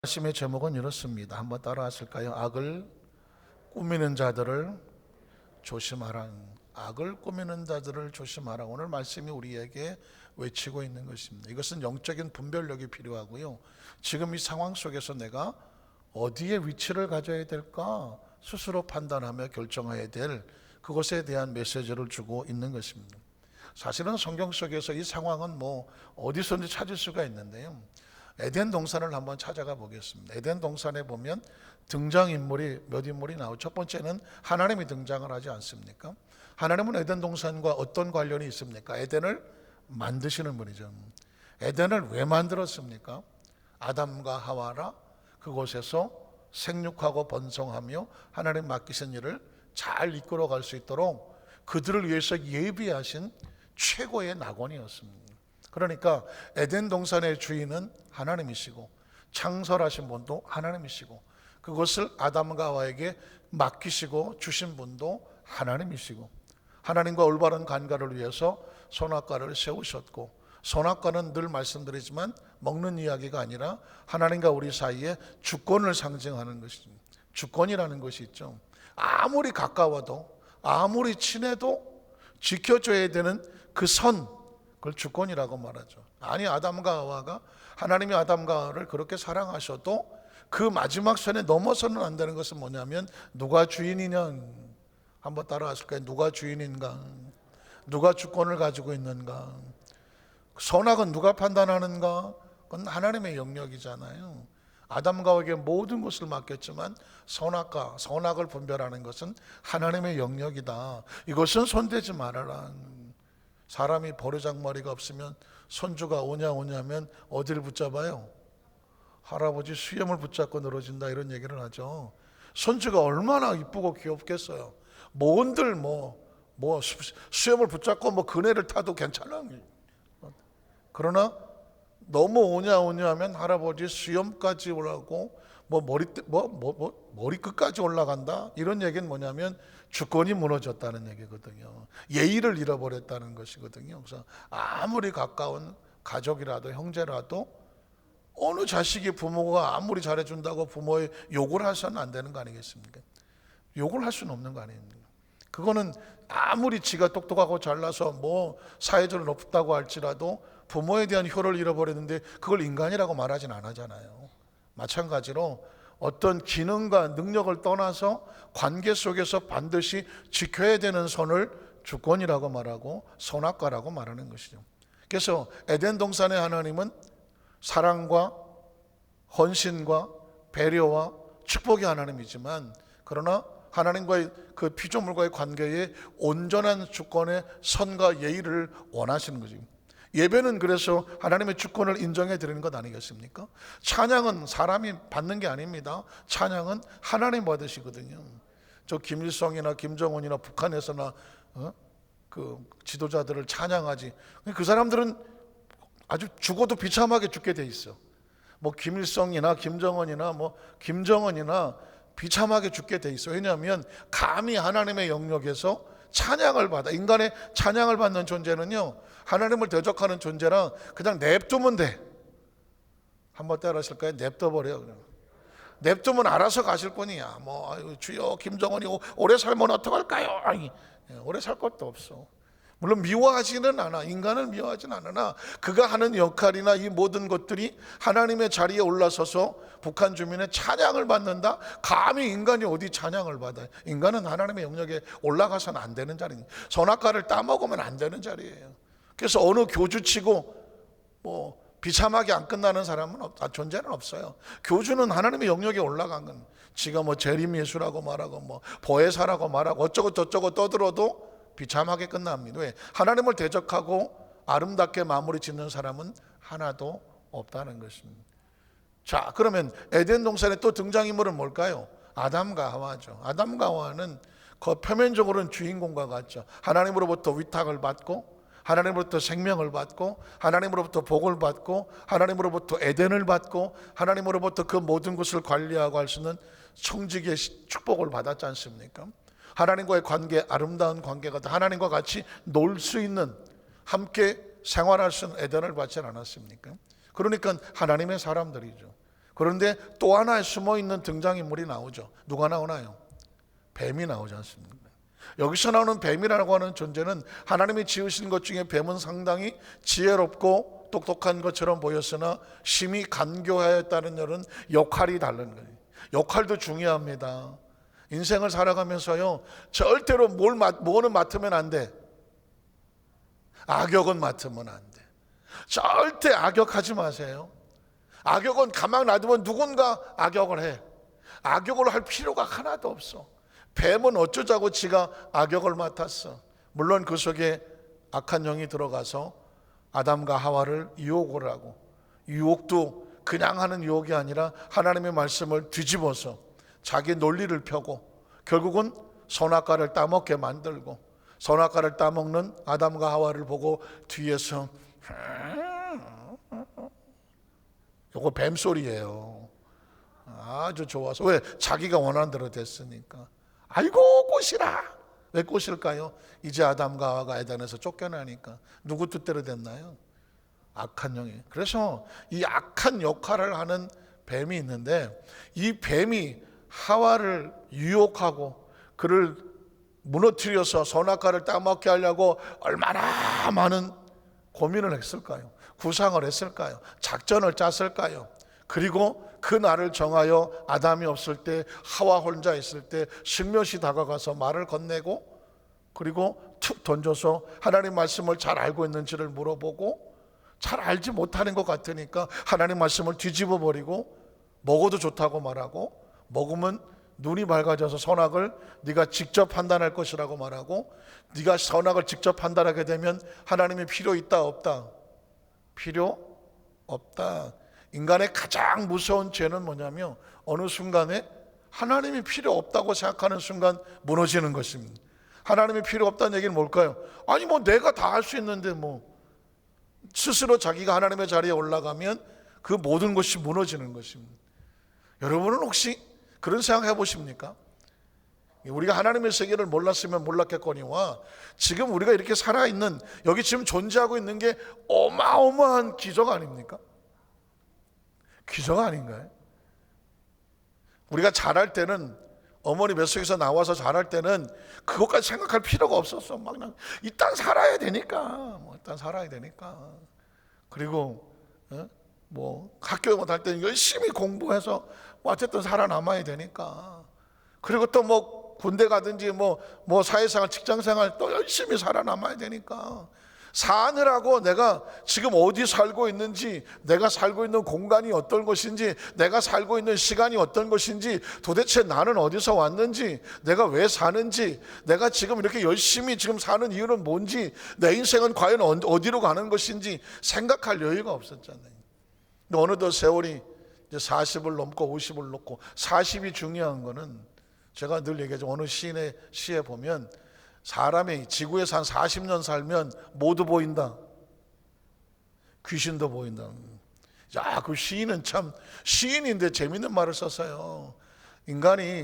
말씀의 제목은 이렇습니다. 한번 따라하실까요? 악을 꾸미는 자들을 조심하라. 악을 꾸미는 자들을 조심하라. 오늘 말씀이 우리에게 외치고 있는 것입니다. 이것은 영적인 분별력이 필요하고요. 지금 이 상황 속에서 내가 어디에 위치를 가져야 될까 스스로 판단하며 결정해야 될 그것에 대한 메시지를 주고 있는 것입니다. 사실은 성경 속에서 이 상황은 어디서든지 찾을 수가 있는데요. 에덴 동산을 한번 찾아가 보겠습니다. 에덴 동산에 보면 등장인물이 몇 인물이 나오죠. 첫 번째는 하나님이 등장을 하지 않습니까? 하나님은 에덴 동산과 어떤 관련이 있습니까? 에덴을 만드시는 분이죠. 에덴을 왜 만들었습니까? 아담과 하와라 그곳에서 생육하고 번성하며 하나님 맡기신 일을 잘 이끌어갈 수 있도록 그들을 위해서 예비하신 최고의 낙원이었습니다. 그러니까 에덴 동산의 주인은 하나님이시고 창설하신 분도 하나님이시고 그것을 아담과 하와에게 맡기시고 주신 분도 하나님이시고 하나님과 올바른 관계를 위해서 선악과를 세우셨고 선악과는 늘 말씀드리지만 먹는 이야기가 아니라 하나님과 우리 사이에 주권을 상징하는 것입니다. 주권이라는 것이 있죠. 아무리 가까워도 아무리 친해도 지켜줘야 되는 그 선, 그걸 주권이라고 말하죠. 아니 아담과 하와가 하나님이 아담과 하와를 그렇게 사랑하셔도 그 마지막 선에 넘어서는 안 되는 것은 뭐냐면 누가 주인이냐 한번 따라하실까요? 누가 주인인가? 누가 주권을 가지고 있는가? 선악은 누가 판단하는가? 그건 하나님의 영역이잖아요. 아담과 하와에게 모든 것을 맡겼지만 선악과 선악을 분별하는 것은 하나님의 영역이다. 이것은 손대지 말아라. 사람이 버르장머리가 없으면 손주가 오냐면 어디를 붙잡아요? 할아버지 수염을 붙잡고 늘어진다 이런 얘기를 하죠. 손주가 얼마나 이쁘고 귀엽겠어요. 뭔들 수염을 붙잡고 그네를 타도 괜찮아. 그러나 너무 오냐면 할아버지 수염까지 올라가고 머리 끝까지 올라간다. 이런 얘기는 뭐냐면 주권이 무너졌다는 얘기거든요. 예의를 잃어버렸다는 것이거든요. 그래서 아무리 가까운 가족이라도 형제라도 어느 자식이 부모가 아무리 잘해준다고 부모의 욕을 해서는 안 되는 거 아니겠습니까? 욕을 할 수는 없는 거 아닙니까? 그거는 아무리 지가 똑똑하고 잘나서 사회적으로 높다고 할지라도 부모에 대한 효를 잃어버렸는데 그걸 인간이라고 말하진 않잖아요. 마찬가지로 어떤 기능과 능력을 떠나서 관계 속에서 반드시 지켜야 되는 선을 주권이라고 말하고 선악과라고 말하는 것이죠. 그래서 에덴 동산의 하나님은 사랑과 헌신과 배려와 축복의 하나님이지만 그러나 하나님과의 그 피조물과의 관계에 온전한 주권의 선과 예의를 원하시는 거죠. 예배는 그래서 하나님의 주권을 인정해 드리는 것 아니겠습니까? 찬양은 사람이 받는 게 아닙니다. 찬양은 하나님 받으시거든요. 저 김일성이나 김정은이나 북한에서나 그 지도자들을 찬양하지. 그 사람들은 아주 죽어도 비참하게 죽게 돼 있어. 김일성이나 김정은이나 김정은이나 비참하게 죽게 돼 있어. 왜냐하면 감히 하나님의 영역에서 찬양을 받아. 인간의 찬양을 받는 존재는요 하나님을 대적하는 존재랑 그냥 냅두면 돼. 한번 따라하실까요? 냅둬버려. 냅두면 알아서 가실 뿐이야. 주여 김정은이 오래 살면 어떡할까요? 아니, 오래 살 것도 없어. 물론 미워하지는 않아. 인간을 미워하지는 않으나 그가 하는 역할이나 이 모든 것들이 하나님의 자리에 올라서서 북한 주민의 찬양을 받는다? 감히 인간이 어디 찬양을 받아요? 인간은 하나님의 영역에 올라가서는 안 되는 자리입니다. 선악과를 따먹으면 안 되는 자리예요. 그래서 어느 교주치고 비참하게 안 끝나는 사람은 존재는 없어요. 교주는 하나님의 영역에 올라간 건 지가 재림예수라고 말하고 보혜사라고 말하고 어쩌고 저쩌고 떠들어도 비참하게 끝납니다. 왜? 하나님을 대적하고 아름답게 마무리 짓는 사람은 하나도 없다는 것입니다. 자, 그러면 에덴 동산의 또 등장인물은 뭘까요? 아담과 하와죠. 아담과 하와는 표면적으로는 주인공과 같죠. 하나님으로부터 위탁을 받고 하나님으로부터 생명을 받고 하나님으로부터 복을 받고 하나님으로부터 에덴을 받고 하나님으로부터 그 모든 것을 관리하고 할 수 있는 청지기의 축복을 받았지 않습니까? 하나님과의 관계, 아름다운 관계가 하나님과 같이 놀 수 있는 함께 생활할 수 있는 에덴을 받지 않았습니까? 그러니까 하나님의 사람들이죠. 그런데 또 하나의 숨어있는 등장인물이 나오죠. 누가 나오나요? 뱀이 나오지 않습니까? 여기서 나오는 뱀이라고 하는 존재는 하나님이 지으신 것 중에 뱀은 상당히 지혜롭고 똑똑한 것처럼 보였으나 심히 간교하였다는 여는 역할이 다른 거예요. 역할도 중요합니다. 인생을 살아가면서요, 절대로 뭐는 맡으면 안 돼. 악역은 맡으면 안 돼. 절대 악역하지 마세요. 악역은 가만 놔두면 누군가 악역을 해. 악역을 할 필요가 하나도 없어. 뱀은 어쩌자고 지가 악역을 맡았어. 물론 그 속에 악한 영이 들어가서 아담과 하와를 유혹을 하고, 유혹도 그냥 하는 유혹이 아니라 하나님의 말씀을 뒤집어서 자기 논리를 펴고 결국은 선악과를 따먹게 만들고, 선악과를 따먹는 아담과 하와를 보고 뒤에서 요거 뱀소리예요. 아주 좋아서. 왜? 자기가 원하는 대로 됐으니까. 아이고 꼬시라. 왜 꼬실까요? 이제 아담과 하와가 에덴에서 쫓겨나니까. 누구 뜻대로 됐나요? 악한 영이. 그래서 이 악한 역할을 하는 뱀이 있는데, 이 뱀이 하와를 유혹하고 그를 무너뜨려서 선악과를 따먹게 하려고 얼마나 많은 고민을 했을까요? 구상을 했을까요? 작전을 짰을까요? 그리고 그 날을 정하여 아담이 없을 때, 하와 혼자 있을 때 슬며시 다가가서 말을 건네고, 그리고 툭 던져서 하나님 말씀을 잘 알고 있는지를 물어보고, 잘 알지 못하는 것 같으니까 하나님 말씀을 뒤집어 버리고 먹어도 좋다고 말하고, 먹으면 눈이 밝아져서 선악을 네가 직접 판단할 것이라고 말하고, 네가 선악을 직접 판단하게 되면 하나님이 필요 있다 없다? 필요 없다. 인간의 가장 무서운 죄는 뭐냐면 어느 순간에 하나님이 필요 없다고 생각하는 순간 무너지는 것입니다. 하나님이 필요 없다는 얘기는 뭘까요? 아니 뭐 내가 다 할 수 있는데 뭐. 스스로 자기가 하나님의 자리에 올라가면 그 모든 것이 무너지는 것입니다. 여러분은 혹시 그런 생각 해보십니까? 우리가 하나님의 세계를 몰랐으면 몰랐겠거니와 지금 우리가 이렇게 살아있는, 여기 지금 존재하고 있는 게 어마어마한 기적 아닙니까? 기적 아닌가요? 우리가 자랄 때는, 어머니 뱃속에서 나와서 자랄 때는 그것까지 생각할 필요가 없었어. 막 그냥 일단 살아야 되니까, 일단 살아야 되니까. 그리고 뭐 학교 갈 때는 열심히 공부해서 어쨌든 살아남아야 되니까. 그리고 또 뭐 군대 가든지 뭐 사회생활, 직장생활 또 열심히 살아남아야 되니까. 사느라고 내가 지금 어디 살고 있는지, 내가 살고 있는 공간이 어떤 것인지, 내가 살고 있는 시간이 어떤 것인지, 도대체 나는 어디서 왔는지, 내가 왜 사는지, 내가 지금 이렇게 열심히 지금 사는 이유는 뭔지, 내 인생은 과연 어디로 가는 것인지 생각할 여유가 없었잖아요. 근데 어느덧 세월이 이제 40을 넘고 50을 넘고, 40이 중요한 거는 제가 늘 얘기하죠. 어느 시인의 시에 보면 사람이 지구에서 한 40년 살면 모두 보인다. 귀신도 보인다. 야, 그 시인은 참 시인인데 재밌는 말을 썼어요.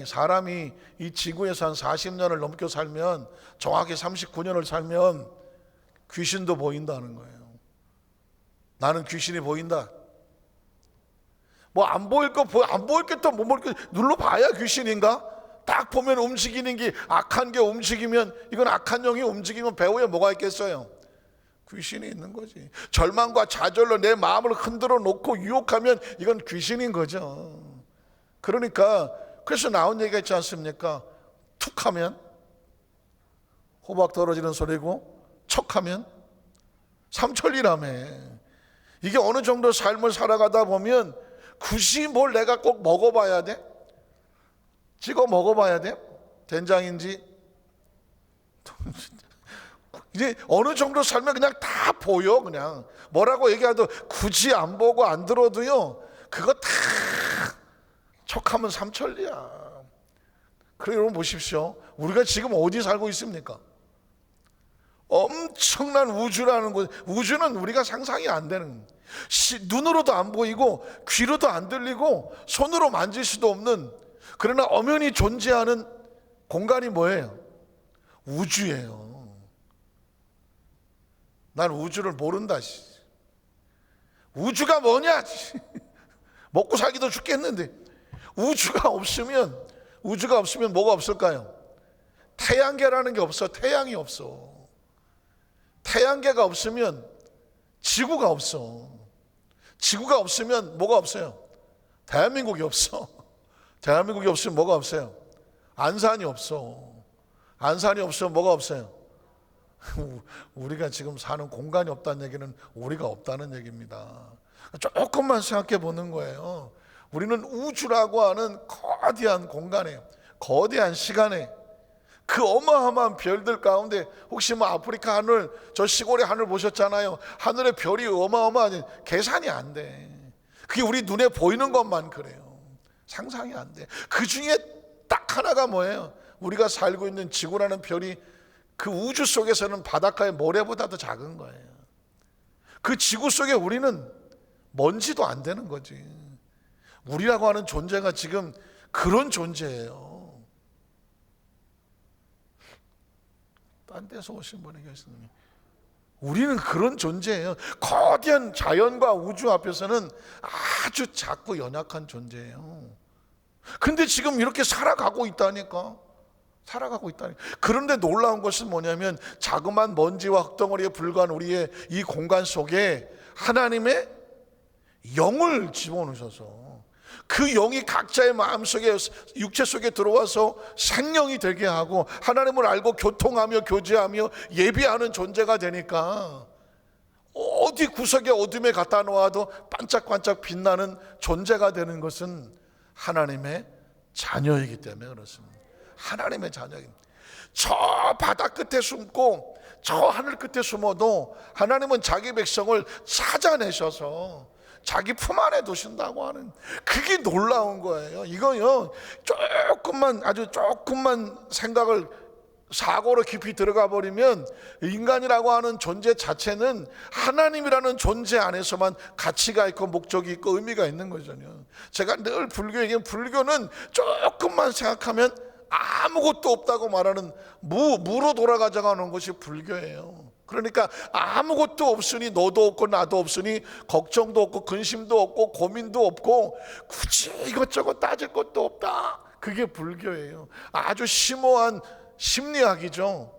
사람이 이 지구에서 한 40년을 넘게 살면, 정확히 39년을 살면 귀신도 보인다는 거예요. 나는 귀신이 보인다. 뭐 안 보일 게 또 못 보일 게 눌러봐야 귀신인가? 딱 보면 움직이는 게, 악한 게 움직이면, 이건 악한 영이 움직이면 배후에 뭐가 있겠어요? 귀신이 있는 거지. 절망과 좌절로 내 마음을 흔들어 놓고 유혹하면 이건 귀신인 거죠. 그러니까 그래서 나온 얘기가 있지 않습니까? 툭 하면 호박 떨어지는 소리고, 척하면 삼천리라며. 이게 어느 정도 삶을 살아가다 보면 굳이 뭘 내가 꼭 먹어봐야 돼? 찍어 먹어봐야 돼? 된장인지. 이제 어느 정도 살면 그냥 다 보여. 그냥 뭐라고 얘기해도 굳이 안 보고 안 들어도요, 그거 다 척하면 삼천리야. 그래, 여러분 보십시오. 우리가 지금 어디 살고 있습니까? 엄청난 우주라는 곳. 우주는 우리가 상상이 안 되는, 눈으로도 안 보이고 귀로도 안 들리고 손으로 만질 수도 없는, 그러나 엄연히 존재하는 공간이 뭐예요? 우주예요. 난 우주를 모른다. 우주가 뭐냐? 먹고 살기도 죽겠는데 우주가 없으면 뭐가 없을까요? 태양계라는 게 없어. 태양이 없어. 태양계가 없으면 지구가 없어. 지구가 없으면 뭐가 없어요? 대한민국이 없어. 대한민국이 없으면 뭐가 없어요? 안산이 없어. 안산이 없으면 뭐가 없어요? 우리가 지금 사는 공간이 없다는 얘기는 우리가 없다는 얘기입니다. 조금만 생각해 보는 거예요. 우리는 우주라고 하는 거대한 공간에, 거대한 시간에, 그 어마어마한 별들 가운데, 혹시 뭐 아프리카 하늘, 저 시골의 하늘 보셨잖아요. 하늘의 별이 어마어마하니 계산이 안 돼. 그게 우리 눈에 보이는 것만 그래요. 상상이 안 돼. 그 중에 딱 하나가 뭐예요? 우리가 살고 있는 지구라는 별이 그 우주 속에서는 바닷가의 모래보다도 작은 거예요. 그 지구 속에 우리는 먼지도 안 되는 거지. 우리라고 하는 존재가 지금 그런 존재예요. 딴 데서 오신 분이 계시는, 우리는 그런 존재예요. 거대한 자연과 우주 앞에서는 아주 작고 연약한 존재예요. 근데 지금 이렇게 살아가고 있다니까. 그런데 놀라운 것은 뭐냐면, 자그마한 먼지와 흙덩어리에 불과한 우리의 이 공간 속에 하나님의 영을 집어넣으셔서 그 영이 각자의 마음속에, 육체 속에 들어와서 생명이 되게 하고 하나님을 알고 교통하며 교제하며 예비하는 존재가 되니까 어디 구석에 어둠에 갖다 놓아도 반짝반짝 빛나는 존재가 되는 것은 하나님의 자녀이기 때문에 그렇습니다. 하나님의 자녀입니다. 저 바다 끝에 숨고 저 하늘 끝에 숨어도 하나님은 자기 백성을 찾아내셔서 자기 품 안에 두신다고 하는, 그게 놀라운 거예요. 이거요, 아주 조금만 생각을, 사고로 깊이 들어가 버리면 인간이라고 하는 존재 자체는 하나님이라는 존재 안에서만 가치가 있고 목적이 있고 의미가 있는 거잖아요. 제가 늘 불교 얘기하면, 불교는 조금만 생각하면 아무것도 없다고 말하는 무로 돌아가자고 하는 것이 불교예요. 그러니까 아무것도 없으니 너도 없고 나도 없으니 걱정도 없고 근심도 없고 고민도 없고 굳이 이것저것 따질 것도 없다. 그게 불교예요. 아주 심오한 심리학이죠.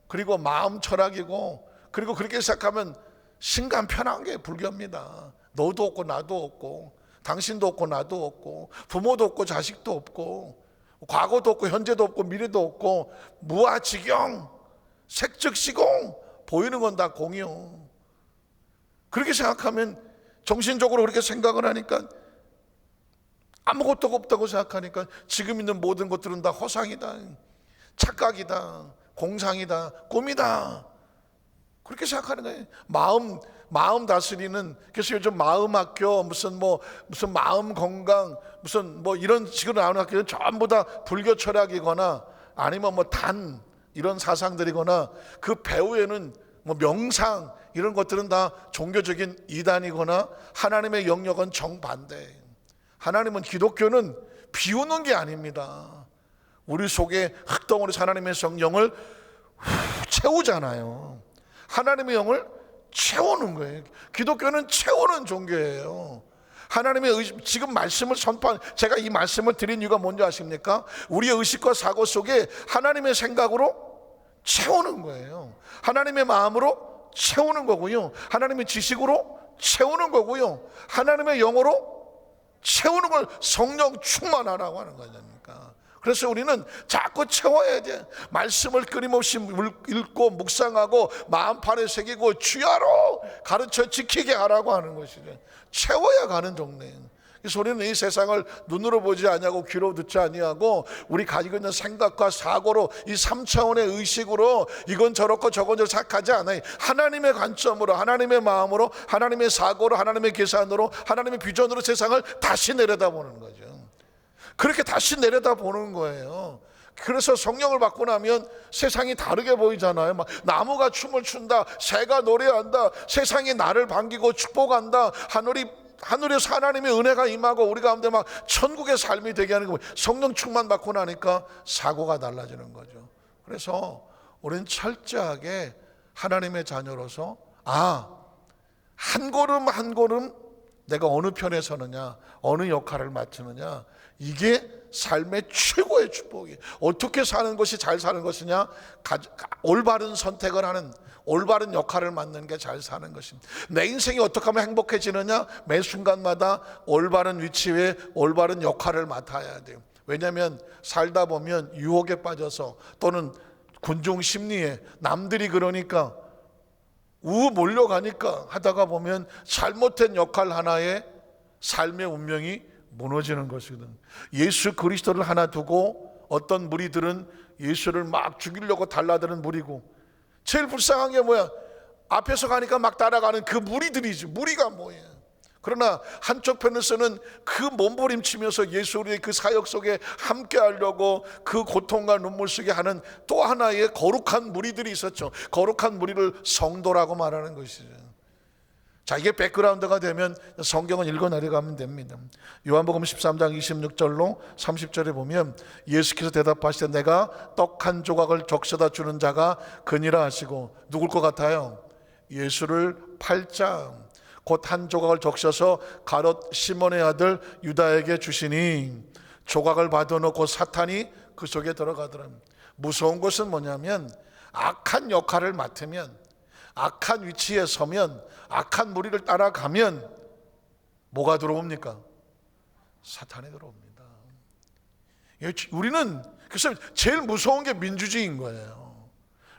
그리고 마음 철학이고, 그리고 그렇게 시작하면 신간 편한 게 불교입니다. 너도 없고 나도 없고 당신도 없고 나도 없고 부모도 없고 자식도 없고 과거도 없고 현재도 없고 미래도 없고 무아지경 색즉시공, 보이는 건 다 공이요. 그렇게 생각하면, 정신적으로 그렇게 생각을 하니까, 아무것도 없다고 생각하니까 지금 있는 모든 것들은 다 허상이다, 착각이다, 공상이다, 꿈이다, 그렇게 생각하는 거예요. 마음 다스리는, 그래서 요즘 마음학교, 무슨 마음 건강, 무슨 이런 식으로 나오는 학교는 전부 다 불교 철학이거나 아니면 이런 사상들이거나, 그 배후에는 명상 이런 것들은 다 종교적인 이단이거나 하나님의 영역은 정반대. 하나님은, 기독교는 비우는 게 아닙니다. 우리 속에 흙덩어리 하나님의 성령을 채우잖아요. 하나님의 영을 채우는 거예요. 기독교는 채우는 종교예요. 하나님의 지금 말씀을 제가 이 말씀을 드린 이유가 뭔지 아십니까? 우리의 의식과 사고 속에 하나님의 생각으로 채우는 거예요. 하나님의 마음으로 채우는 거고요. 하나님의 지식으로 채우는 거고요. 하나님의 영으로 채우는 걸 성령 충만하라고 하는 거니까. 그래서 우리는 자꾸 채워야 돼. 말씀을 끊임없이 읽고 묵상하고 마음판에 새기고 주야로 가르쳐 지키게 하라고 하는 것이죠. 채워야 가는 종래예요. 그래서 우리는 이 세상을 눈으로 보지 아니하고 귀로 듣지 아니하고 우리 가지고 있는 생각과 사고로, 이 3차원의 의식으로 이건 저렇고 저건 저렇고 생각하지 않아요. 하나님의 관점으로, 하나님의 마음으로, 하나님의 사고로, 하나님의 계산으로, 하나님의 비전으로 세상을 다시 내려다보는 거죠. 그렇게 다시 내려다보는 거예요. 그래서 성령을 받고 나면 세상이 다르게 보이잖아요. 막 나무가 춤을 춘다, 새가 노래한다, 세상이 나를 반기고 축복한다, 하늘에서 하나님의 은혜가 임하고 우리 가운데 막 천국의 삶이 되게 하는 거, 성령 충만 받고 나니까 사고가 달라지는 거죠. 그래서 우리는 철저하게 하나님의 자녀로서 한 걸음 한 걸음 내가 어느 편에 서느냐, 어느 역할을 맡느냐, 이게 삶의 최고의 축복이에요. 어떻게 사는 것이 잘 사는 것이냐, 올바른 선택을 하는, 올바른 역할을 맡는 게 잘 사는 것입니다. 내 인생이 어떻게 하면 행복해지느냐, 매 순간마다 올바른 위치에 올바른 역할을 맡아야 돼요. 왜냐하면 살다 보면 유혹에 빠져서, 또는 군중 심리에 남들이 그러니까 몰려가니까 하다가 보면 잘못된 역할 하나에 삶의 운명이 무너지는 것이거든. 예수 그리스도를 하나 두고 어떤 무리들은 예수를 막 죽이려고 달라드는 무리고, 제일 불쌍한 게 뭐야? 앞에서 가니까 막 따라가는 그 무리들이지. 무리가 뭐예요? 그러나 한쪽 편에서는 그 몸부림치면서 예수의 그 사역 속에 함께 하려고 그 고통과 눈물 속에 하는 또 하나의 거룩한 무리들이 있었죠. 거룩한 무리를 성도라고 말하는 것이죠. 자, 이게 백그라운드가 되면 성경은 읽어 내려가면 됩니다. 요한복음 13장 26절로 30절에 보면 예수께서 대답하시되 내가 떡 한 조각을 적셔다 주는 자가 그니라 하시고, 누굴 것 같아요? 예수를 팔자 곧 한 조각을 적셔서 가롯 시몬의 아들 유다에게 주시니, 조각을 받아놓고 사탄이 그 속에 들어가더라. 무서운 것은 뭐냐면, 악한 역할을 맡으면, 악한 위치에 서면, 악한 무리를 따라가면 뭐가 들어옵니까? 사탄이 들어옵니다. 우리는 그래서 제일 무서운 게 민주주의인 거예요.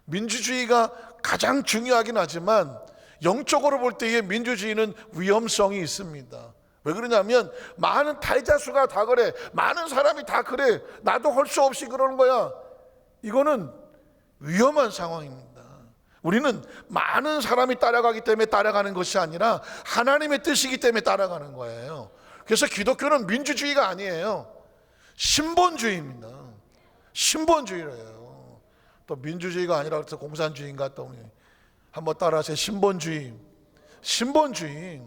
민주주의가 가장 중요하긴 하지만 영적으로 볼 때의 민주주의는 위험성이 있습니다. 왜 그러냐면 많은 대다수가 다 그래, 많은 사람이 다 그래, 나도 할 수 없이 그러는 거야. 이거는 위험한 상황입니다. 우리는 많은 사람이 따라가기 때문에 따라가는 것이 아니라 하나님의 뜻이기 때문에 따라가는 거예요. 그래서 기독교는 민주주의가 아니에요. 신본주의입니다. 신본주의래요. 또 민주주의가 아니라 그래서 공산주의인가, 또 한번 따라하세요. 신본주의. 신본주의.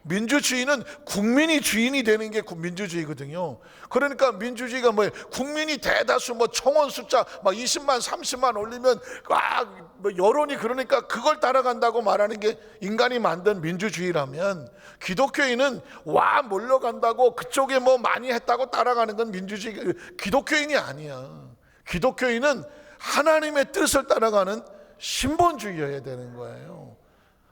민주주의는 국민이 주인이 되는 게 민주주의거든요. 그러니까 민주주의가 뭐예요? 국민이 대다수 청원 숫자 20만 30만 올리면 여론이 그러니까 그걸 따라간다고 말하는 게 인간이 만든 민주주의라면, 기독교인은 몰려간다고 그쪽에 많이 했다고 따라가는 건 민주주의, 기독교인이 아니야. 기독교인은 하나님의 뜻을 따라가는 신본주의여야 되는 거예요.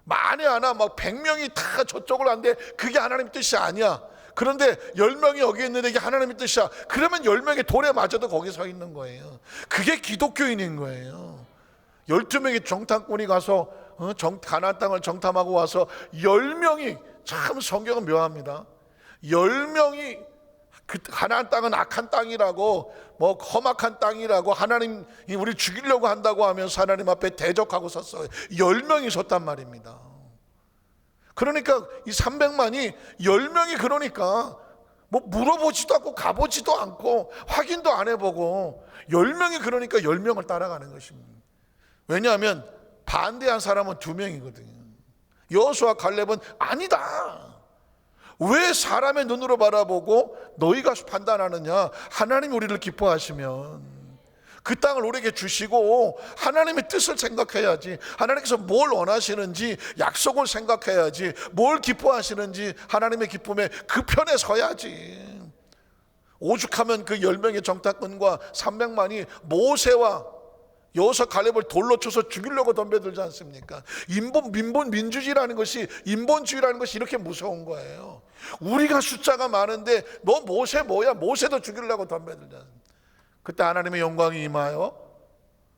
만에 하나 100명이 다 저쪽을 한데 그게 하나님의 뜻이 아니야. 그런데 10명이 여기 있는데 이게 하나님의 뜻이야. 그러면 10명이 돌에 맞아도 거기 서 있는 거예요. 그게 기독교인인 거예요. 12명이 정탐꾼이 가서 가나안 땅을 정탐하고 와서 10명이, 참 성경은 묘합니다. 10명이 그 가나안 땅은 악한 땅이라고, 험악한 땅이라고, 하나님 우리 죽이려고 한다고 하면서 하나님 앞에 대적하고 섰어요. 10명이 섰단 말입니다. 그러니까 이 300만이 10명이 그러니까 물어보지도 않고 가보지도 않고 확인도 안 해보고 10명이 그러니까 10명을 따라가는 것입니다. 왜냐하면 반대한 사람은 2명이거든요. 여호수아 갈렙은 아니다. 왜 사람의 눈으로 바라보고 너희가 판단하느냐? 하나님이 우리를 기뻐하시면 그 땅을 우리에게 주시고 하나님의 뜻을 생각해야지. 하나님께서 뭘 원하시는지 약속을 생각해야지. 뭘 기뻐하시는지 하나님의 기쁨에 그 편에 서야지. 오죽하면 그 10명의 정탐꾼과 300만이 모세와 여호수아 갈렙을 돌로 쳐서 죽이려고 덤벼들지 않습니까? 민주주의라는 것이, 인본주의라는 것이 이렇게 무서운 거예요. 우리가 숫자가 많은데 너 모세 뭐야? 모세도 죽이려고 덤벼들지 않습니까? 그때 하나님의 영광이 임하여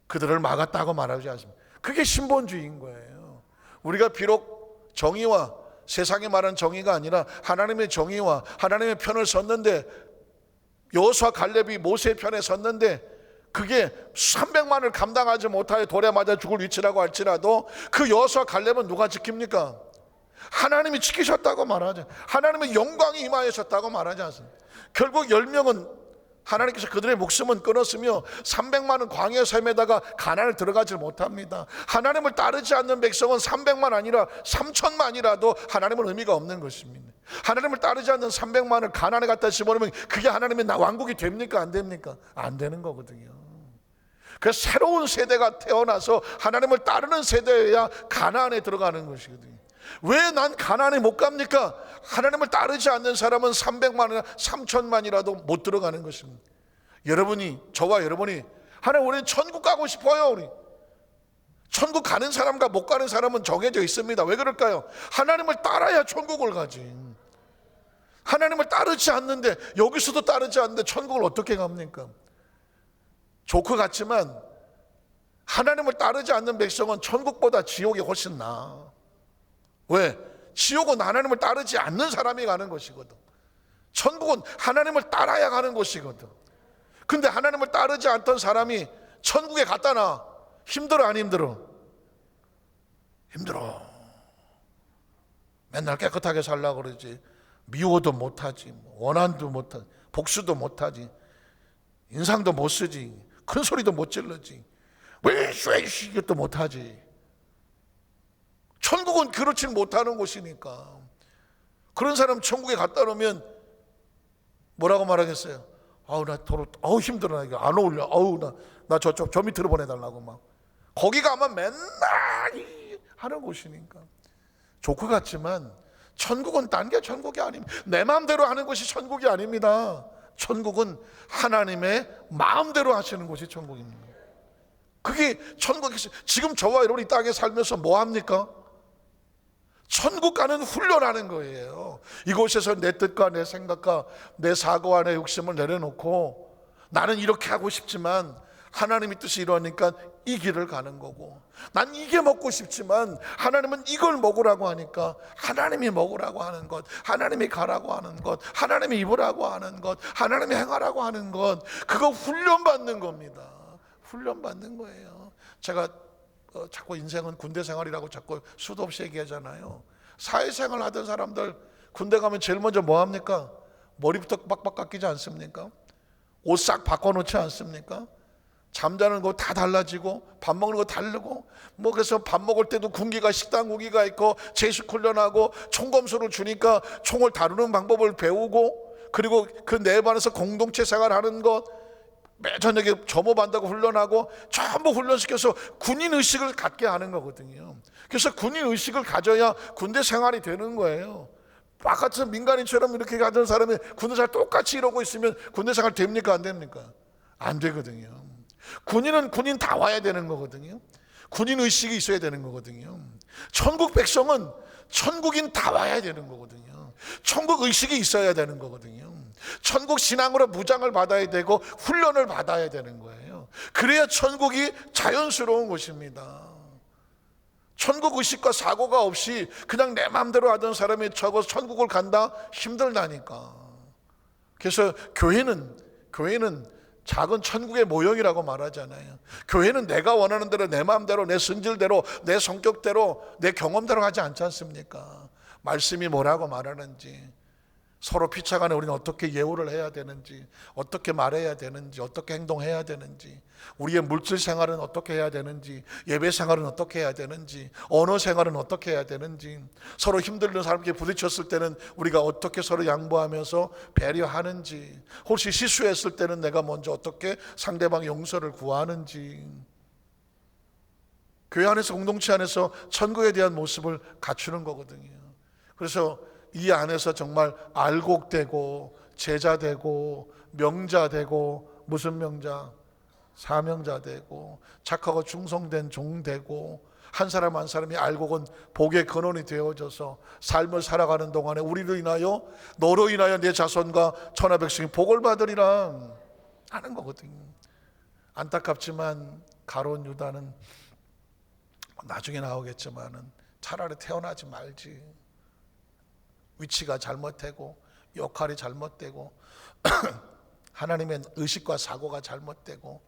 그들을 막았다고 말하지 않습니까? 그게 신본주의인 거예요. 우리가 비록 정의와, 세상에 말하는 정의가 아니라 하나님의 정의와 하나님의 편을 섰는데, 여호수아 갈렙이 모세의 편에 섰는데 그게 300만을 감당하지 못하여 돌에 맞아 죽을 위치라고 할지라도 그 여호수아 갈렙은 누가 지킵니까? 하나님이 지키셨다고 말하죠. 하나님의 영광이 임하셨다고 말하지 않습니까? 결국 10명은 하나님께서 그들의 목숨은 끊었으며 300만은 광야 샘에다가 가나안을 들어가지 못합니다. 하나님을 따르지 않는 백성은 300만 아니라 3천만이라도 하나님은 의미가 없는 것입니다. 하나님을 따르지 않는 300만을 가나안에 갖다 집어넣으면 그게 하나님의 왕국이 됩니까? 안 됩니까? 안 되는 거거든요. 그래서 새로운 세대가 태어나서 하나님을 따르는 세대여야 가나안에 들어가는 것이거든요. 왜 난 가나안에 못 갑니까? 하나님을 따르지 않는 사람은 300만이나 3천만이라도 못 들어가는 것입니다. 여러분이, 저와 여러분이 하나님 우리는 천국 가고 싶어요. 우리 천국 가는 사람과 못 가는 사람은 정해져 있습니다. 왜 그럴까요? 하나님을 따라야 천국을 가지. 하나님을 따르지 않는데, 여기서도 따르지 않는데 천국을 어떻게 갑니까? 조크 같지만 하나님을 따르지 않는 백성은 천국보다 지옥이 훨씬 나아. 왜? 지옥은 하나님을 따르지 않는 사람이 가는 것이거든. 천국은 하나님을 따라야 가는 곳이거든. 근데 하나님을 따르지 않던 사람이 천국에 갔다 나. 힘들어 안 힘들어? 힘들어. 맨날 깨끗하게 살려고 그러지. 미워도 못하지, 원한도 못하지, 복수도 못하지, 인상도 못 쓰지, 큰 소리도 못 질러지, 왜 이것도 못하지. 천국은 그렇지 못하는 곳이니까. 그런 사람 천국에 갔다 오면 뭐라고 말하겠어요? 아우 나 도로 힘들어, 나 이거 안 어울려, 아우 나 저쪽 저 밑으로 보내달라고 막. 거기가 아마 맨날 하는 곳이니까. 조크 같지만 천국은 딴 게 천국이 아닙니다. 내 마음대로 하는 것이 천국이 아닙니다. 천국은 하나님의 마음대로 하시는 곳이 천국입니다. 그게 천국이죠. 지금 저와 여러분이 땅에 살면서 뭐 합니까? 천국 가는 훈련하는 거예요. 이곳에서 내 뜻과 내 생각과 내 사고와 내 욕심을 내려놓고 나는 이렇게 하고 싶지만 하나님의 뜻이 이러니까 이 길을 가는 거고, 난 이게 먹고 싶지만 하나님은 이걸 먹으라고 하니까 하나님이 먹으라고 하는 것, 하나님이 가라고 하는 것, 하나님이 입으라고 하는 것, 하나님이 행하라고 하는 것, 그거 훈련받는 겁니다. 훈련받는 거예요. 제가 자꾸 인생은 군대 생활이라고 자꾸 수도 없이 얘기하잖아요. 사회생활 하던 사람들 군대 가면 제일 먼저 뭐 합니까? 머리부터 빡빡 깎이지 않습니까? 옷 싹 바꿔놓지 않습니까? 잠자는 거 다 달라지고 밥 먹는 거 다르고, 뭐 그래서 밥 먹을 때도 군기가, 식당 군기가 있고 제식 훈련하고 총검수를 주니까 총을 다루는 방법을 배우고, 그리고 그 내반에서 공동체 생활하는 것 매 저녁에 점호반다고 훈련하고 전부 훈련시켜서 군인 의식을 갖게 하는 거거든요. 그래서 군인 의식을 가져야 군대 생활이 되는 거예요. 똑같은 민간인처럼 이렇게 가던 사람이 군대 생활 똑같이 이러고 있으면 군대 생활 됩니까 안 됩니까? 안 되거든요. 군인은 군인 다 와야 되는 거거든요. 군인 의식이 있어야 되는 거거든요. 천국 백성은 천국인 다 와야 되는 거거든요. 천국 의식이 있어야 되는 거거든요. 천국 신앙으로 무장을 받아야 되고 훈련을 받아야 되는 거예요. 그래야 천국이 자연스러운 곳입니다. 천국 의식과 사고가 없이 그냥 내 마음대로 하던 사람이 저거 천국을 간다? 힘들다니까. 그래서 교회는 작은 천국의 모형이라고 말하잖아요. 교회는 내가 원하는 대로, 내 마음대로, 내 성질대로, 내 성격대로, 내 경험대로 하지 않지 않습니까? 말씀이 뭐라고 말하는지, 서로 피차간에 우리는 어떻게 예우를 해야 되는지, 어떻게 말해야 되는지, 어떻게 행동해야 되는지, 우리의 물질 생활은 어떻게 해야 되는지, 예배 생활은 어떻게 해야 되는지, 언어 생활은 어떻게 해야 되는지, 서로 힘들는 사람께 부딪혔을 때는 우리가 어떻게 서로 양보하면서 배려하는지, 혹시 실수했을 때는 내가 먼저 어떻게 상대방 용서를 구하는지, 교회 안에서, 공동체 안에서 천국에 대한 모습을 갖추는 거거든요. 그래서 이 안에서 정말 알곡되고 제자되고 명자되고, 무슨 명자? 사명자되고, 착하고 충성된 종되고, 한 사람 한 사람이 알곡은 복의 근원이 되어져서 삶을 살아가는 동안에 우리로 인하여, 너로 인하여 내 자손과 천하 백성이 복을 받으리라 하는 거거든요. 안타깝지만 가룟 유다는 나중에 나오겠지만은 차라리 태어나지 말지. 위치가 잘못되고 역할이 잘못되고 하나님의 의식과 사고가 잘못되고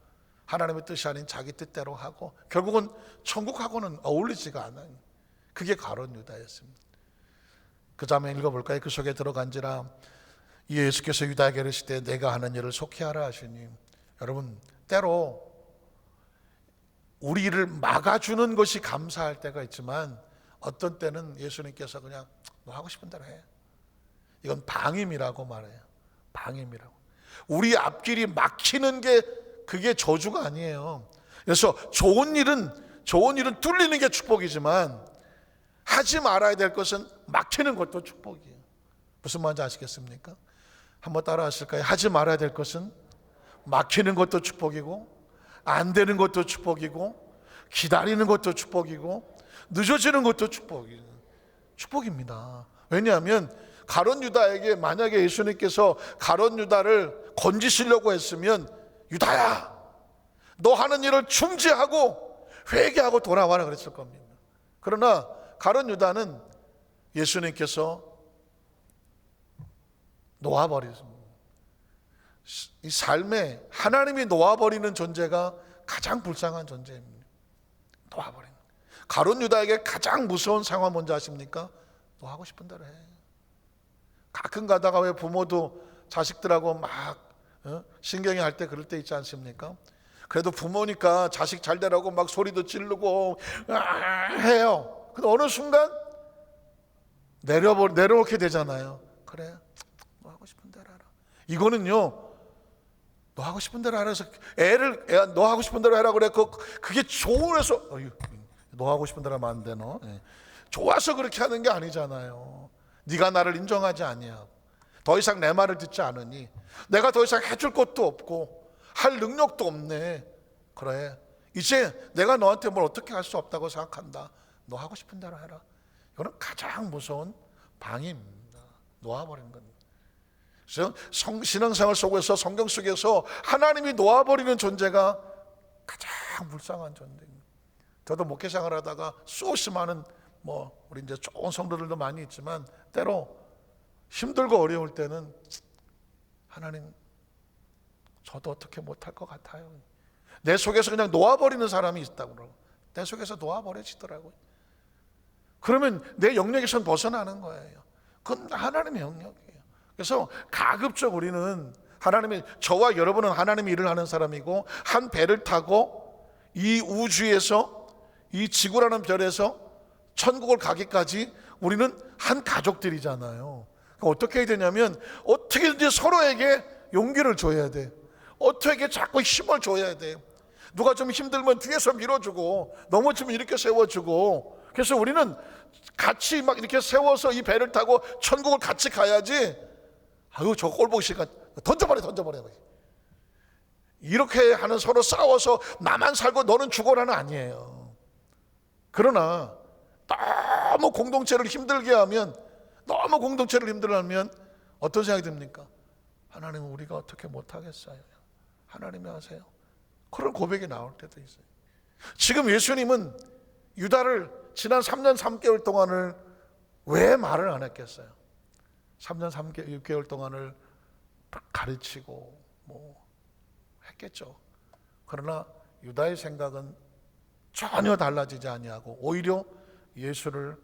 하나님의 뜻이 아닌 자기 뜻대로 하고 결국은 천국하고는 어울리지가 않아요. 그게 가룟 유다였습니다. 그 다음에 읽어볼까요? 그 속에 들어간지라 예수께서 유다에게 이르시되 내가 하는 일을 속히 하라 하시니. 여러분, 때로 우리를 막아주는 것이 감사할 때가 있지만 어떤 때는 예수님께서 그냥 너 하고 싶은 대로 해. 이건 방임이라고 말해요. 방임이라고. 우리 앞길이 막히는 게 그게 저주가 아니에요. 그래서 좋은 일은 뚫리는 게 축복이지만 하지 말아야 될 것은 막히는 것도 축복이에요. 무슨 말인지 아시겠습니까? 한번 따라 하실까요? 하지 말아야 될 것은 막히는 것도 축복이고, 안 되는 것도 축복이고, 기다리는 것도 축복이고, 늦어지는 것도 축복입니다. 왜냐하면 가룟 유다에게 만약에 예수님께서 가룟 유다를 건지시려고 했으면, 유다야, 너 하는 일을 중지하고 회개하고 돌아와라 그랬을 겁니다. 그러나 가룟 유다는 예수님께서 놓아버리십니다. 이 삶에 하나님이 놓아버리는 존재가 가장 불쌍한 존재입니다. 놓아버리는. 가룟 유다에게 가장 무서운 상황 뭔지 아십니까? 너 하고 싶은 대로 해. 가끔 가다가 왜 부모도 자식들하고 막 신경이 할 때 그럴 때 있지 않습니까? 그래도 부모니까 자식 잘 되라고 막 소리도 지르고 해요. 근데 어느 순간 내려놓게 되잖아요. 그래, 너 하고 싶은 대로 하라. 이거는요, 너 하고 싶은 대로 하라서 너 하고 싶은 대로 하라 그래. 그게 좋아서 너 하고 싶은 대로 하면 안 돼. 너 좋아서 그렇게 하는 게 아니잖아요. 네가 나를 인정하지 아니하고 더 이상 내 말을 듣지 않으니 내가 더 이상 해줄 것도 없고 할 능력도 없네. 그래, 이제 내가 너한테 뭘 어떻게 할 수 없다고 생각한다. 너 하고 싶은 대로 해라. 이거는 가장 무서운 방임입니다. 놓아버리는 겁니다. 그래서 신앙생활 속에서, 성경 속에서 하나님이 놓아버리는 존재가 가장 불쌍한 존재입니다. 저도 목회생활 하다가 수없이 많은 우리 이제 좋은 성도들도 많이 있지만, 때로 힘들고 어려울 때는 하나님, 저도 어떻게 못할 것 같아요. 내 속에서 그냥 놓아버리는 사람이 있다고 그러고, 내 속에서 놓아버려지더라고요. 그러면 내 영역에서 벗어나는 거예요. 그건 하나님의 영역이에요. 그래서 가급적 우리는 하나님이, 저와 여러분은 하나님이 일을 하는 사람이고, 한 배를 타고 이 우주에서, 이 지구라는 별에서 천국을 가기까지 우리는 한 가족들이잖아요. 어떻게 해야 되냐면, 어떻게든지 서로에게 용기를 줘야 돼. 어떻게 자꾸 힘을 줘야 돼. 누가 좀 힘들면 뒤에서 밀어주고, 넘어지면 이렇게 세워주고. 그래서 우리는 같이 막 이렇게 세워서 이 배를 타고 천국을 같이 가야지. 아유, 저 꼴 보기 싫으니까 던져버려. 이렇게 하는, 서로 싸워서 나만 살고 너는 죽어라는 아니에요. 그러나 너무 공동체를 힘들게 하면, 어떤 생각이 듭니까? 하나님, 우리가 어떻게 못하겠어요. 하나님이 하세요. 그런 고백이 나올 때도 있어요. 지금 예수님은 유다를 지난 3년 3개월 동안을 왜 말을 안 했겠어요? 3년 6개월 동안을 가르치고 했겠죠. 그러나 유다의 생각은 전혀 달라지지 아니하고, 오히려 예수를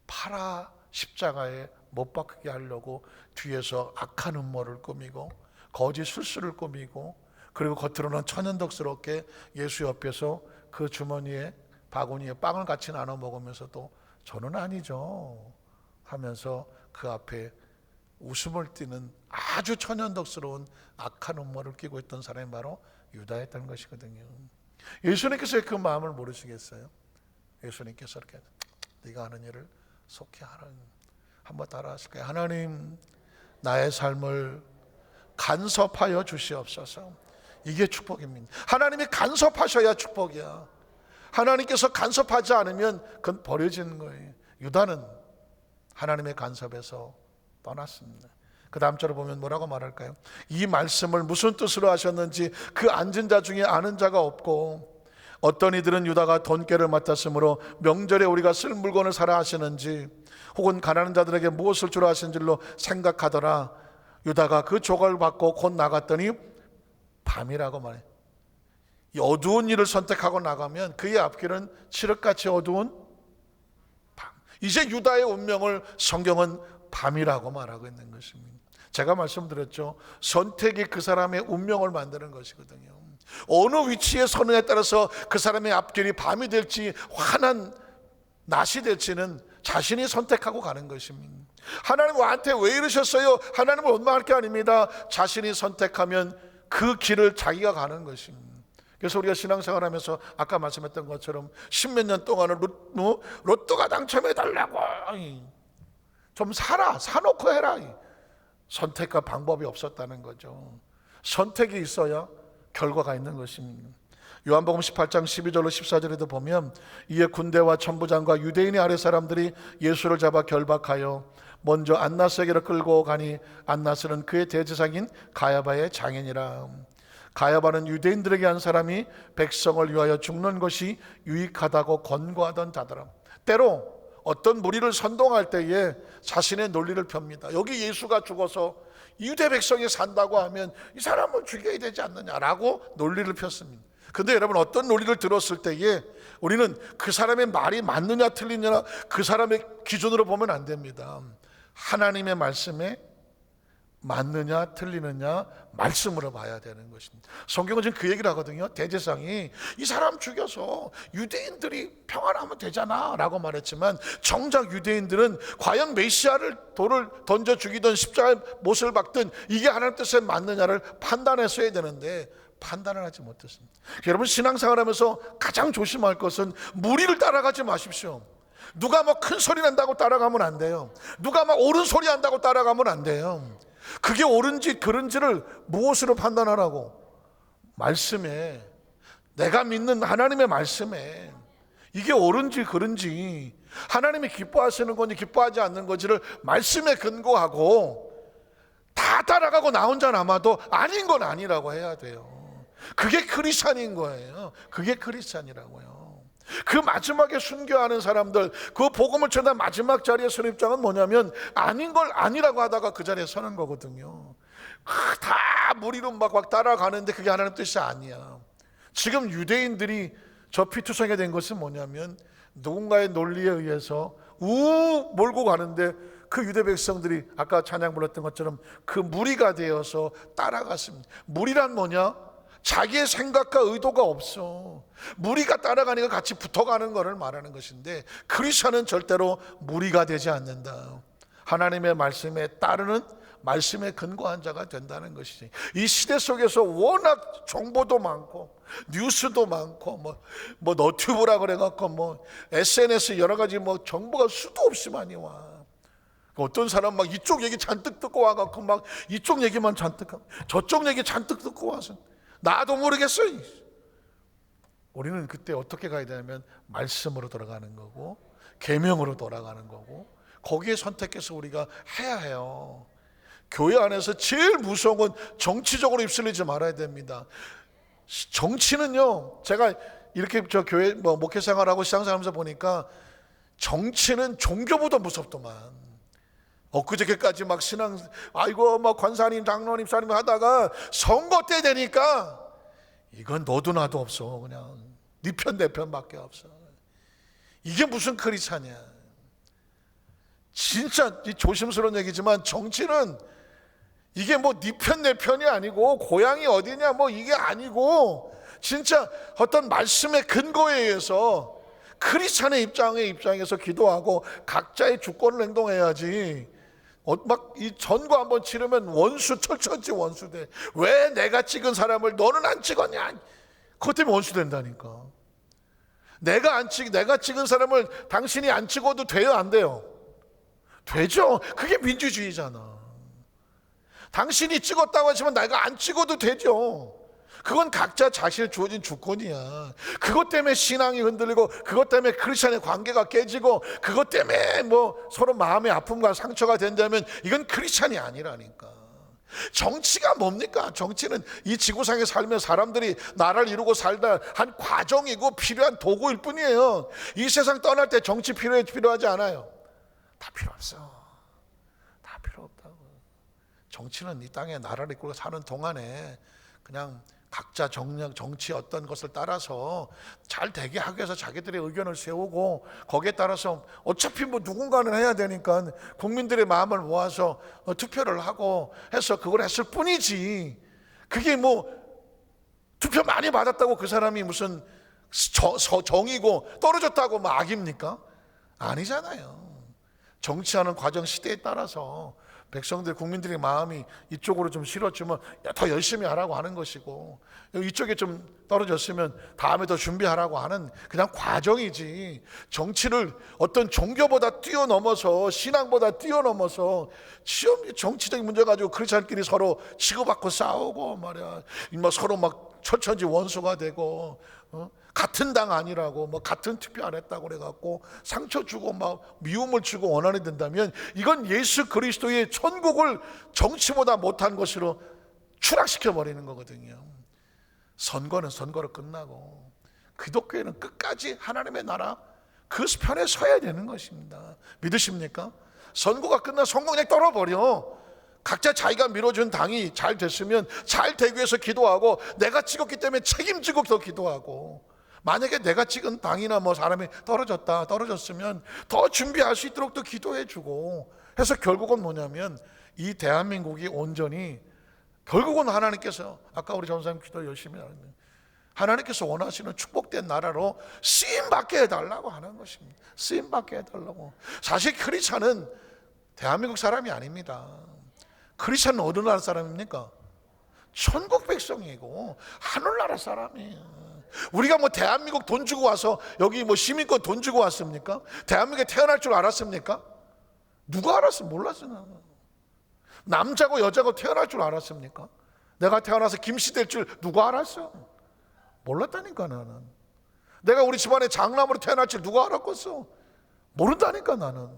팔아 십자가에 못 박히게 하려고 뒤에서 악한 음모를 꾸미고 거짓 술수를 꾸미고, 그리고 겉으로는 천연덕스럽게 예수 옆에서 그 주머니에, 바구니에 빵을 같이 나눠 먹으면서도 저는 아니죠 하면서 그 앞에 웃음을 띠는 아주 천연덕스러운 악한 음모를 끼고 있던 사람이 바로 유다였다는 것이거든요. 예수님께서 그 마음을 모르시겠어요? 예수님께서 이렇게, 네가 하는 일을 속히 하라. 한번 따라 하실까요? 하나님, 나의 삶을 간섭하여 주시옵소서. 이게 축복입니다. 하나님이 간섭하셔야 축복이야. 하나님께서 간섭하지 않으면 그건 버려지는 거예요. 유다는 하나님의 간섭에서 떠났습니다. 그 다음 절을 보면 뭐라고 말할까요? 이 말씀을 무슨 뜻으로 하셨는지 그 앉은 자 중에 아는 자가 없고, 어떤 이들은 유다가 돈깨를 맡았으므로 명절에 우리가 쓸 물건을 사라 하시는지, 혹은 가난한 자들에게 무엇을 주라 하신 줄로 생각하더라. 유다가 그 조각을 받고 곧 나갔더니 밤이라고 말해. 이 어두운 일을 선택하고 나가면 그의 앞길은 칠흑같이 어두운 밤. 이제 유다의 운명을 성경은 밤이라고 말하고 있는 것입니다. 제가 말씀드렸죠. 선택이 그 사람의 운명을 만드는 것이거든요. 어느 위치에 서느냐에 따라서 그 사람의 앞길이 밤이 될지 환한 낮이 될지는 자신이 선택하고 가는 것입니다. 하나님 나한테 왜 이러셨어요? 하나님을 원망할 게 아닙니다. 자신이 선택하면 그 길을 자기가 가는 것입니다. 그래서 우리가 신앙생활하면서 아까 말씀했던 것처럼 십몇 년 동안은 로또가 당첨해달라고 좀 사놓고 해라. 선택과 방법이 없었다는 거죠. 선택이 있어야 결과가 있는 것입니다. 요한복음 18장 12절로 14절에도 보면 이에 군대와 천부장과 유대인의 아래 사람들이 예수를 잡아 결박하여 먼저 안나스에게로 끌고 가니 안나스는 그의 대제사장인 가야바의 장인이라. 가야바는 유대인들에게 한 사람이 백성을 위하여 죽는 것이 유익하다고 권고하던 자더라. 때로 어떤 무리를 선동할 때에 자신의 논리를 펴니다. 여기 예수가 죽어서 유대 백성이 산다고 하면 이 사람을 죽여야 되지 않느냐라고 논리를 폈습니다. 근데 여러분, 어떤 논리를 들었을 때에 우리는 그 사람의 말이 맞느냐 틀리느냐 그 사람의 기준으로 보면 안 됩니다. 하나님의 말씀에 맞느냐 틀리느냐 말씀으로 봐야 되는 것입니다. 성경은 지금 그 얘기를 하거든요. 대제사장이 이 사람 죽여서 유대인들이 평안하면 되잖아 라고 말했지만, 정작 유대인들은 과연 메시아를 돌을 던져 죽이던 십자가의 못을 박든 이게 하나님 뜻에 맞느냐를 판단했어야 되는데 판단을 하지 못했습니다. 여러분, 신앙생활하면서 가장 조심할 것은 무리를 따라가지 마십시오. 누가 뭐 큰 소리 난다고 따라가면 안 돼요. 누가 막 옳은 소리 한다고 따라가면 안 돼요. 그게 옳은지 그른지를 무엇으로 판단하라고? 말씀에, 내가 믿는 하나님의 말씀에 이게 옳은지 그른지, 하나님이 기뻐하시는 건지 기뻐하지 않는 건지를 말씀에 근거하고 다 따라가고 나 혼자 남아도 아닌 건 아니라고 해야 돼요. 그게 크리스찬인 거예요. 그게 크리스찬이라고요. 그 마지막에 순교하는 사람들, 그 복음을 전한 마지막 자리에 서는 입장은 뭐냐면 아닌 걸 아니라고 하다가 그 자리에 서는 거거든요. 다 무리로 막 따라가는데 그게 하나님 뜻이 아니야. 지금 유대인들이 저 피투성이가 된 것은 뭐냐면 누군가의 논리에 의해서 몰고 가는데 그 유대 백성들이 아까 찬양 불렀던 것처럼 그 무리가 되어서 따라갔습니다. 무리란 뭐냐? 자기의 생각과 의도가 없어. 무리가 따라가니까 같이 붙어가는 것을 말하는 것인데, 크리스천은 절대로 무리가 되지 않는다. 하나님의 말씀에 따르는 말씀에 근거한 자가 된다는 것이지. 이 시대 속에서 워낙 정보도 많고 뉴스도 많고 뭐 너튜브라 그래갖고 뭐 SNS 여러 가지 뭐 정보가 수도 없이 많이 와. 어떤 사람 막 이쪽 얘기 잔뜩 듣고 와갖고 막 이쪽 얘기만 잔뜩 하고 저쪽 얘기 잔뜩 듣고 와서 나도 모르겠어. 우리는 그때 어떻게 가야 되냐면 말씀으로 돌아가는 거고 계명으로 돌아가는 거고, 거기에 선택해서 우리가 해야 해요. 교회 안에서 제일 무서운 건 정치적으로 입술리지 말아야 됩니다. 정치는요, 제가 이렇게 저 교회 목회 생활하고 신앙생활하면서 보니까 정치는 종교보다 무섭더만. 엊그저께까지 막 막 관사님, 장로님, 사님 하다가 선거 때 되니까 이건 너도 나도 없어. 그냥 네 편 내 편밖에 없어. 이게 무슨 크리스찬이야. 진짜 조심스러운 얘기지만 정치는 이게 뭐 네 편 내 편이 아니고 고향이 어디냐 뭐 이게 아니고, 진짜 어떤 말씀의 근거에 의해서 크리스찬의 입장에서 기도하고 각자의 주권을 행동해야지. 막 이 전거 한번 치르면 원수 철천지 원수 돼. 왜 내가 찍은 사람을 너는 안 찍었냐? 그것 때문에 원수 된다니까. 내가 찍은 사람을 당신이 안 찍어도 돼요, 안 돼요? 되죠. 그게 민주주의잖아. 당신이 찍었다고 하지만 내가 안 찍어도 되죠. 그건 각자 자신의 주어진 주권이야. 그것 때문에 신앙이 흔들리고 그것 때문에 크리스천의 관계가 깨지고 그것 때문에 뭐 서로 마음의 아픔과 상처가 된다면 이건 크리스천이 아니라니까. 정치가 뭡니까? 정치는 이 지구상에 살면 사람들이 나라를 이루고 살다 한 과정이고 필요한 도구일 뿐이에요. 이 세상 떠날 때 정치 필요하지 않아요. 다 필요 없어. 다 필요 없다고. 정치는 이 땅에 나라를 이끌고 사는 동안에 그냥 각자 정치 어떤 것을 따라서 잘 되게 하기 위해서 자기들의 의견을 세우고 거기에 따라서 어차피 뭐 누군가는 해야 되니까 국민들의 마음을 모아서 투표를 하고 해서 그걸 했을 뿐이지, 그게 뭐 투표 많이 받았다고 그 사람이 무슨 정이고 떨어졌다고 뭐 악입니까? 아니잖아요. 정치하는 과정 시대에 따라서 백성들, 국민들의 마음이 이쪽으로 좀 실었지만 더 열심히 하라고 하는 것이고, 이쪽에 좀 떨어졌으면 다음에 더 준비하라고 하는 그냥 과정이지, 정치를 어떤 종교보다 뛰어넘어서, 신앙보다 뛰어넘어서 정치적인 문제 가지고 크리스찬끼리 서로 치고받고 싸우고 말이야, 서로 막 철천지 원수가 되고, 같은 당 아니라고, 같은 투표 안 했다고 그래갖고 상처 주고 막 미움을 주고 원한이 된다면, 이건 예수 그리스도의 천국을 정치보다 못한 것으로 추락시켜 버리는 거거든요. 선거는 선거로 끝나고 기독교회는 끝까지 하나님의 나라 그 편에 서야 되는 것입니다. 믿으십니까? 선거가 끝나 선거 그냥 떨어버려. 각자 자기가 밀어준 당이 잘 됐으면 잘 되기 위해서 기도하고, 내가 찍었기 때문에 책임지고 더 기도하고, 만약에 내가 찍은 당이나 사람이 떨어졌으면 더 준비할 수 있도록 또 기도해주고 해서, 결국은 뭐냐면 이 대한민국이 온전히, 결국은 하나님께서, 아까 우리 전사님 기도 열심히 하는데, 하나님께서 원하시는 축복된 나라로 쓰임받게 해달라고 하는 것입니다. 쓰임받게 해달라고. 사실 크리스찬은 대한민국 사람이 아닙니다. 크리스찬은 어느 나라 사람입니까? 천국 백성이고 하늘나라 사람이에요. 우리가 대한민국 돈 주고 와서 여기 시민권 돈 주고 왔습니까? 대한민국에 태어날 줄 알았습니까? 누가 알았어? 몰랐어. 남자고 여자고 태어날 줄 알았습니까? 내가 태어나서 김씨 될 줄 누가 알았어? 몰랐다니까. 나는 내가 우리 집안에 장남으로 태어날 줄 누가 알았겠어? 모른다니까. 나는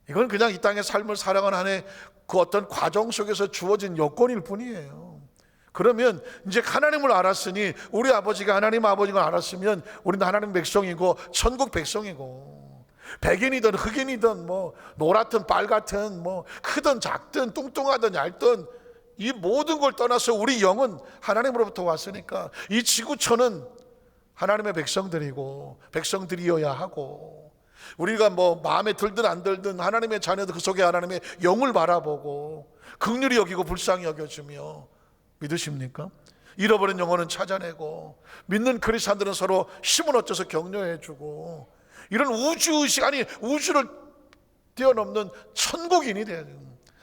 이건 그냥 이 땅의 삶을 살아가는 한해 그 어떤 과정 속에서 주어진 여건일 뿐이에요. 그러면 이제 하나님을 알았으니, 우리 아버지가 하나님 아버지가 알았으면 우리는 하나님 백성이고 천국 백성이고, 백인이든 흑인이든 노랗든 빨갛든 크든 작든 뚱뚱하든 얇든 이 모든 걸 떠나서 우리 영은 하나님으로부터 왔으니까 이 지구촌은 하나님의 백성들이고 백성들이어야 하고, 우리가 마음에 들든 안 들든 하나님의 자녀들 그 속에 하나님의 영을 바라보고 긍휼히 여기고 불쌍히 여겨주며, 믿으십니까? 잃어버린 영혼은 찾아내고, 믿는 크리스찬들은 서로 힘을 얻어서 격려해주고, 이런 우주의식, 아니 우주를 뛰어넘는 천국인이 돼야 돼요.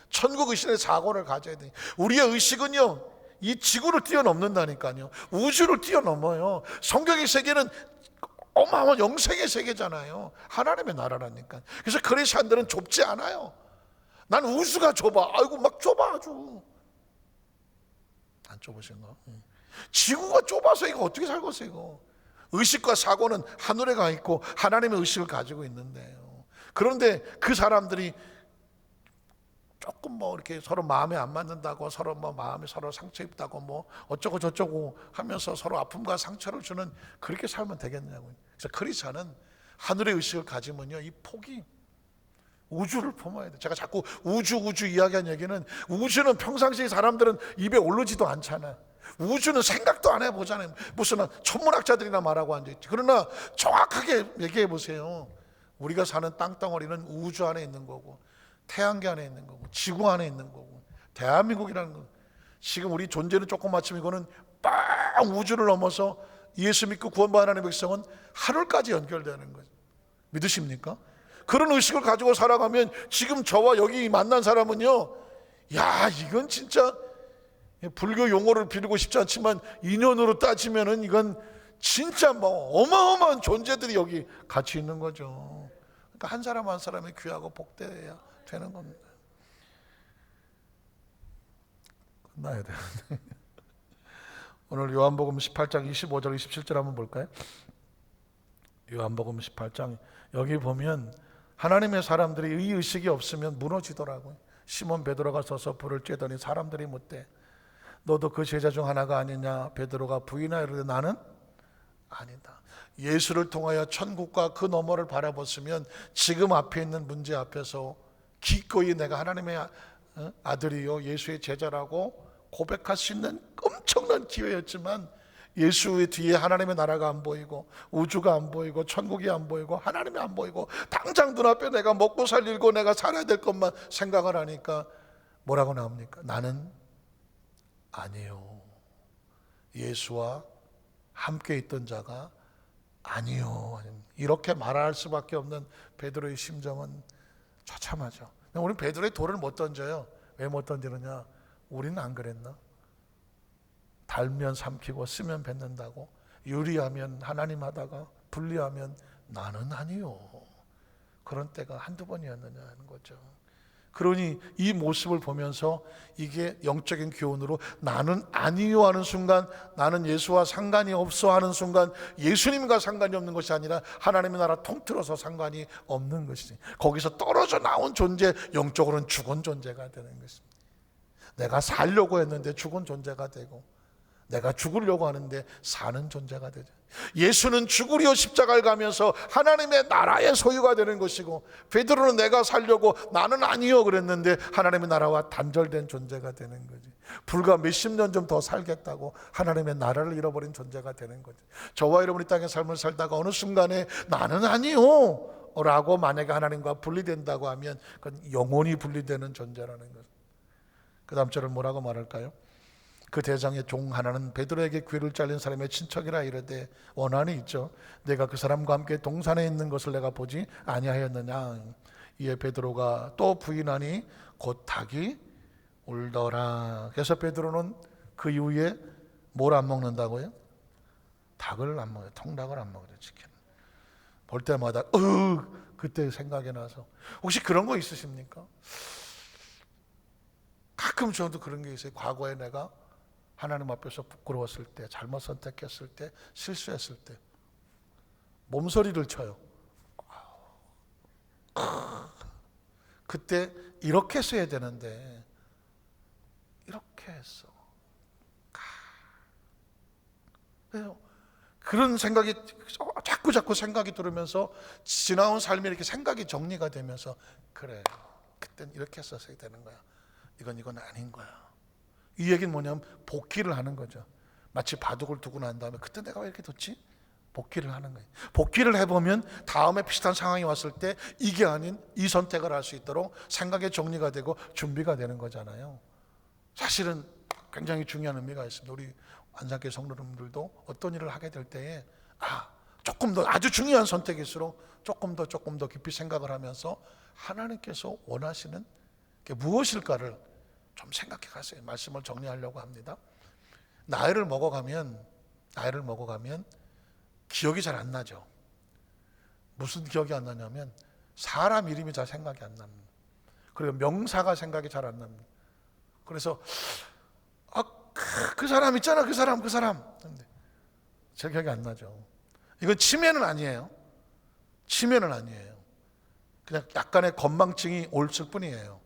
천국의식의 사고를 가져야 돼요. 우리의 의식은요 이 지구를 뛰어넘는다니까요. 우주를 뛰어넘어요. 성경의 세계는 어마어마한 영생의 세계잖아요. 하나님의 나라라니까. 그래서 크리스찬들은 좁지 않아요. 난 우주가 좁아. 아이고 막 좁아 아주. 안 좁으신가? 지구가 좁아서 이거 어떻게 살겠어요 이거. 의식과 사고는 하늘에 가 있고 하나님의 의식을 가지고 있는데요. 그런데 그 사람들이 조금 이렇게 서로 마음에 안 맞는다고, 서로 마음에 서로 상처 입다고 어쩌고 저쩌고 하면서 서로 아픔과 상처를 주는, 그렇게 살면 되겠냐고요. 그래서 크리스찬은 하늘의 의식을 가지면요 이 폭이 우주를 품어야 돼. 제가 자꾸 우주 이야기한 얘기는, 우주는 평상시에 사람들은 입에 오르지도 않잖아. 우주는 생각도 안 해보잖아요. 무슨 천문학자들이나 말하고 앉아있지. 그러나 정확하게 얘기해 보세요. 우리가 사는 땅덩어리는 우주 안에 있는 거고, 태양계 안에 있는 거고, 지구 안에 있는 거고, 대한민국이라는 거, 지금 우리 존재는 조그맣지만 이거는 빵 우주를 넘어서 예수 믿고 구원받은 하나님의 백성은 하늘까지 연결되는 거죠. 믿으십니까? 그런 의식을 가지고 살아가면 지금 저와 여기 만난 사람은요, 야 이건 진짜 불교 용어를 빌고 싶지 않지만 인연으로 따지면은 이건 진짜 어마어마한 존재들이 여기 같이 있는 거죠. 그러니까 한 사람 한 사람이 귀하고 복되어야 되는 겁니다. 끝나야 되는데 오늘 요한복음 18장 25절 27절 한번 볼까요? 요한복음 18장, 여기 보면 하나님의 사람들이 의식이 없으면 무너지더라고요. 시몬 베드로가 서서 불을 쬐더니 사람들이 묻되 너도 그 제자 중 하나가 아니냐? 베드로가 부인하여 나는 아니다. 예수를 통하여 천국과 그 너머를 바라봤으면 지금 앞에 있는 문제 앞에서 기꺼이 내가 하나님의 아들이요 예수의 제자라고 고백할 수 있는 엄청난 기회였지만, 예수의 뒤에 하나님의 나라가 안 보이고 우주가 안 보이고 천국이 안 보이고 하나님이 안 보이고 당장 눈앞에 내가 먹고 살리고 내가 살아야 될 것만 생각을 하니까 뭐라고 나옵니까? 나는 아니요, 예수와 함께 있던 자가 아니요, 이렇게 말할 수밖에 없는 베드로의 심정은 처참하죠. 우리는 베드로의 돌을 못 던져요. 왜 못 던지느냐? 우리는 안 그랬나? 달면 삼키고 쓰면 뱉는다고, 유리하면 하나님 하다가 불리하면 나는 아니요. 그런 때가 한두 번이었느냐 하는 거죠. 그러니 이 모습을 보면서 이게 영적인 교훈으로 나는 아니요 하는 순간, 나는 예수와 상관이 없어 하는 순간, 예수님과 상관이 없는 것이 아니라 하나님의 나라 통틀어서 상관이 없는 것이지, 거기서 떨어져 나온 존재, 영적으로는 죽은 존재가 되는 것입니다. 내가 살려고 했는데 죽은 존재가 되고, 내가 죽으려고 하는데 사는 존재가 되죠. 예수는 죽으려 십자가를 가면서 하나님의 나라의 소유가 되는 것이고, 베드로는 내가 살려고 나는 아니요 그랬는데 하나님의 나라와 단절된 존재가 되는 거지. 불과 몇십 년 좀 더 살겠다고 하나님의 나라를 잃어버린 존재가 되는 거지. 저와 여러분이 땅의 삶을 살다가 어느 순간에 나는 아니요 라고 만약에 하나님과 분리된다고 하면 그건 영원히 분리되는 존재라는 것. 그 다음 절을 뭐라고 말할까요? 그 대장의 종 하나는 베드로에게 귀를 잘린 사람의 친척이라 이르되, 원한이 있죠. 내가 그 사람과 함께 동산에 있는 것을 내가 보지 아니하였느냐. 이에 베드로가 또 부인하니 곧 닭이 울더라. 그래서 베드로는 그 이후에 뭘 안 먹는다고요? 닭을 안 먹어요. 통닭을 안 먹어요. 치킨 볼 때마다 그때 생각이 나서. 혹시 그런 거 있으십니까? 가끔 저도 그런 게 있어요. 과거에 내가 하나님 앞에서 부끄러웠을 때, 잘못 선택했을 때, 실수했을 때 몸서리를 쳐요. 그때 이렇게 써야 되는데 이렇게 했어. 왜요? 그런 생각이 자꾸 생각이 들으면서 지나온 삶이 이렇게 생각이 정리가 되면서, 그래, 그땐 이렇게 썼어야 되는 거야. 이건 아닌 거야. 이 얘기는 뭐냐면 복귀를 하는 거죠. 마치 바둑을 두고 난 다음에 그때 내가 왜 이렇게 뒀지? 복귀를 하는 거예요. 복귀를 해보면 다음에 비슷한 상황이 왔을 때 이게 아닌 이 선택을 할 수 있도록 생각의 정리가 되고 준비가 되는 거잖아요. 사실은 굉장히 중요한 의미가 있습니다. 우리 안산교회 성도님들도 어떤 일을 하게 될 때에 조금 더, 아주 중요한 선택일수록 조금 더 깊이 생각을 하면서 하나님께서 원하시는 게 무엇일까를 좀 생각해 가세요. 말씀을 정리하려고 합니다. 나이를 먹어가면 기억이 잘 안 나죠. 무슨 기억이 안 나냐면 사람 이름이 잘 생각이 안 납니다. 그리고 명사가 생각이 잘 안 납니다. 그래서 그 사람 있잖아, 그 사람 근데 제 기억이 안 나죠. 이건 치매는 아니에요. 그냥 약간의 건망증이 옳을 뿐이에요.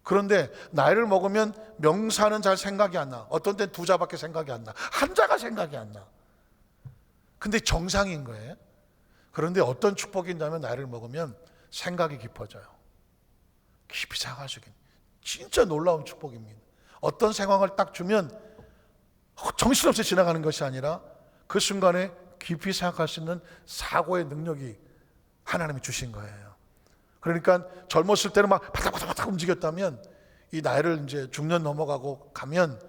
그런데 나이를 먹으면 명사는 잘 생각이 안 나. 어떤 때는 두 자밖에 생각이 안 나. 한 자가 생각이 안 나. 근데 정상인 거예요. 그런데 어떤 축복이 있냐면 나이를 먹으면 생각이 깊어져요. 깊이 생각할 수 있는 진짜 놀라운 축복입니다. 어떤 상황을 딱 주면 정신없이 지나가는 것이 아니라 그 순간에 깊이 생각할 수 있는 사고의 능력이 하나님이 주신 거예요. 그러니까 젊었을 때는 막 바닥바닥 움직였다면 이 나이를 이제 중년 넘어가고 가면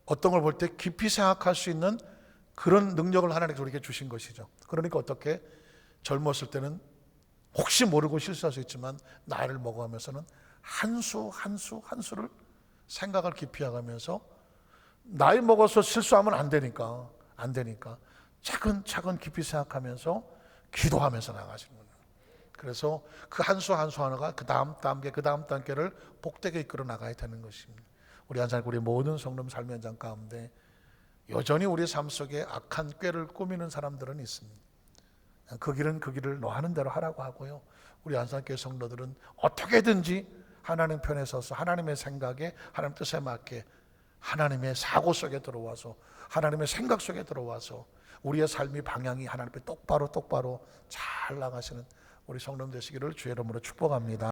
어떤 걸 볼 때 깊이 생각할 수 있는 그런 능력을 하나님께서 우리에게 주신 것이죠. 그러니까 어떻게 젊었을 때는 혹시 모르고 실수할 수 있지만 나이를 먹어가면서는 한 수를 생각을 깊이 하면서, 나이 먹어서 실수하면 안 되니까 차근차근 깊이 생각하면서 기도하면서 나가시는 거예요. 그래서 그 한 수 하나가 그 다음 단계를 복되게 이끌어 나가야 되는 것입니다. 우리 한살구리 모든 성도님 삶의 현장 가운데 여전히 우리 삶 속에 악한 꾀를 꾸미는 사람들은 있습니다. 그 길을 너 하는 대로 하라고 하고요. 우리 한산교회 성도들은 어떻게든지 하나님 편에 서서 하나님의 생각에, 하나님 뜻에 맞게 하나님의 사고 속에 들어와서, 하나님의 생각 속에 들어와서 우리의 삶의 방향이 하나님 앞에 똑바로 잘 나가시는 우리 성도님 되시기를 주의 이름으로 축복합니다.